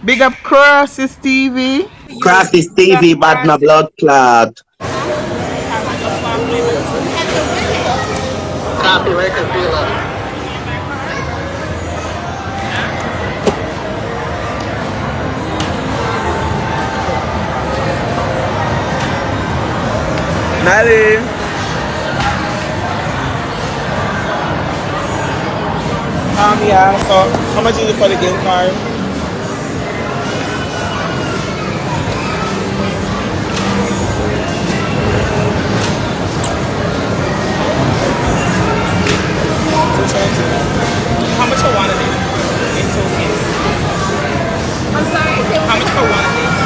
Big up Crosses TV. Crafty Stevie, bad na blood clot. Copy record dealer. Natalie. Yeah, so how much is it for the game card? How much for one of these? In tokens. I'm sorry. How much for one of these?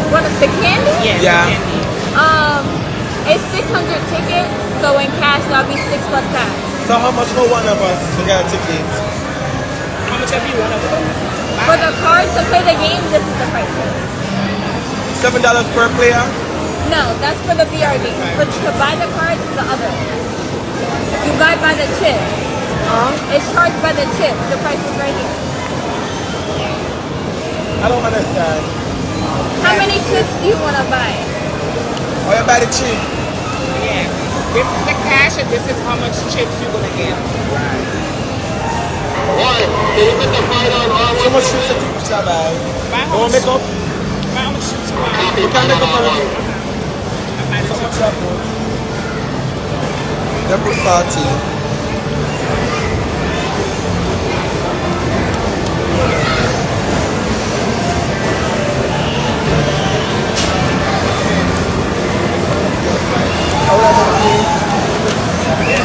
What the candy? Yes, yeah. The candy. It's 600 tickets, so in cash that'll be 6 plus tax. So how much for one of us to get a ticket? How much have you one of them? For the cards to play the game, this is the price. $7 per player? No, that's for the VR game. But to buy the cards is the other. You buy by the chip. It's charged by the chip. The price is right here. I don't understand. How many chips do you want to buy? Oh, you buy the chip. Yeah. This is the cash and this is how much chips you're gonna get. Right. Why? Can you put the fight on all So much chips that you should buy? You want to make up? Buy how much chips you want. We can make up already. Buy the chips. Then put 40.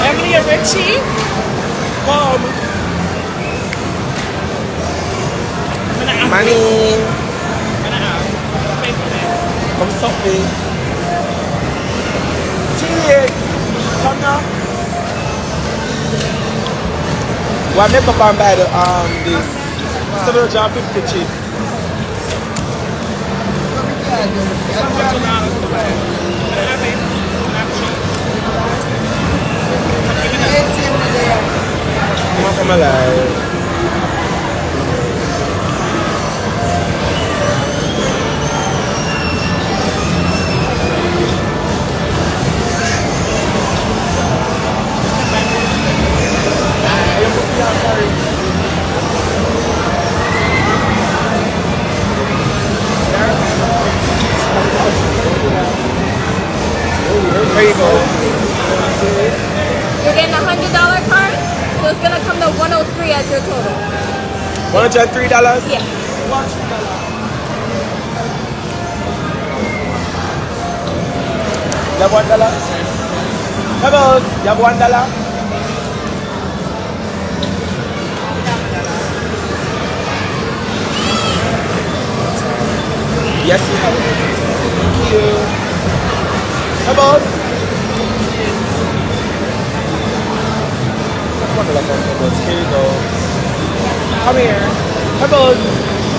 Emily and Richie? Come. Money. Pay for that. Come something. Cheers. Come now. Well, make up and buy the this 750 chips. $2 to buy. Can I pay? Can I have chips? Come on from my life. There you go. You're getting $100 card, so it's gonna come to 103 as your total. $103? Yeah. You have $1? Hello, you have $1? Yes, you have. Thank you. Hello. Here you go. Come here. Hello. You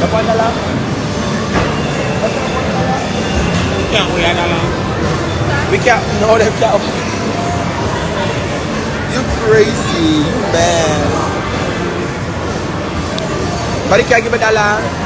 have $1? Can't wait $1. We can't. No, they can't. You crazy. You mad. But you can't give $1.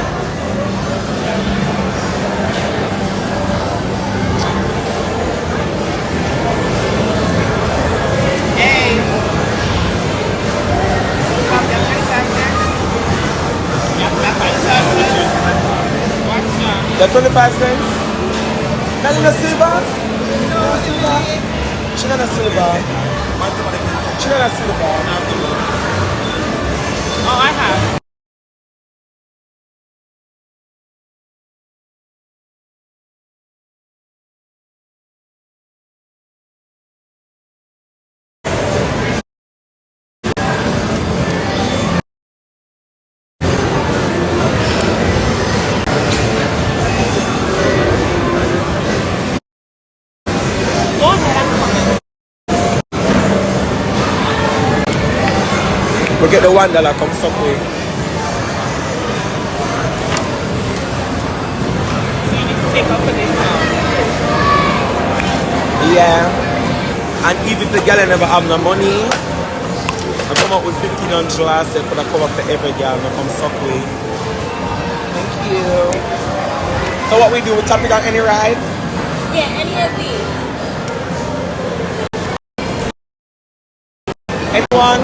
The 25 cents? Not in a silver? She not a silver. She not a silver. Oh, I have. We get the $1 come Subway. So you need to take off for this now. Yeah. And even if the girl never have no money, I come up with 1500 I said, but I cover for every girl, I come Subway. So what we do, we tap it on any ride? Yeah, any of these. Anyone?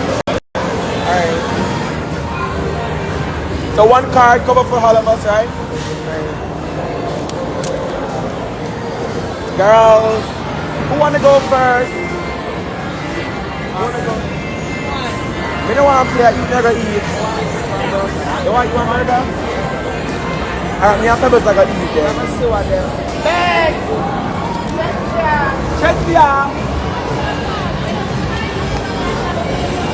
Alright. So one card cover for all of us, right? Alright. Girls, who wanna go first? Who wanna go? We don't want to play eat, never eat. You want burger? Alright, me and Pebbles are gonna eat there. Let's see what there. Beg! Check ya!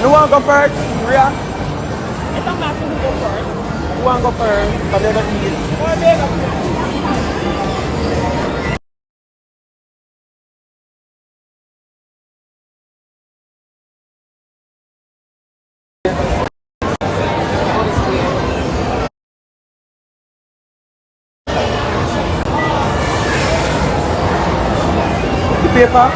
You want to go first? Ria? It don't matter who go first. Who want to go first? But they're gonna eat. Or they go The paper?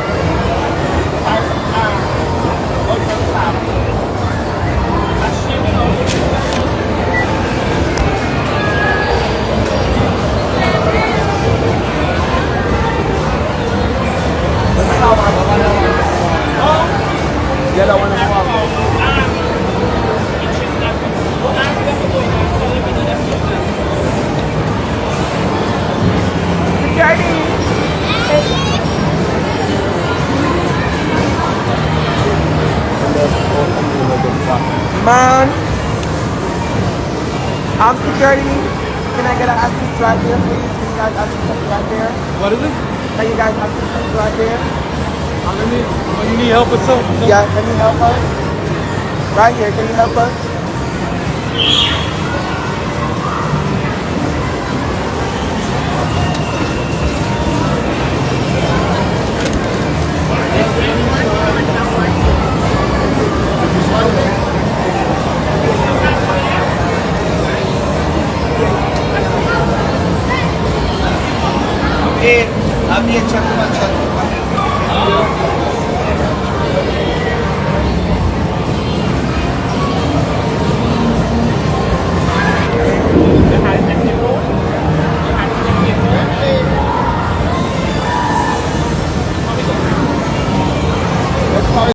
The other one is Man, I'm security. Can I get an assist right there, please? Can you guys assist us right there? What is it? Can you guys assist us right there? You need help with something? Yeah, can you help us? Right here, can you help us? I'll be a check.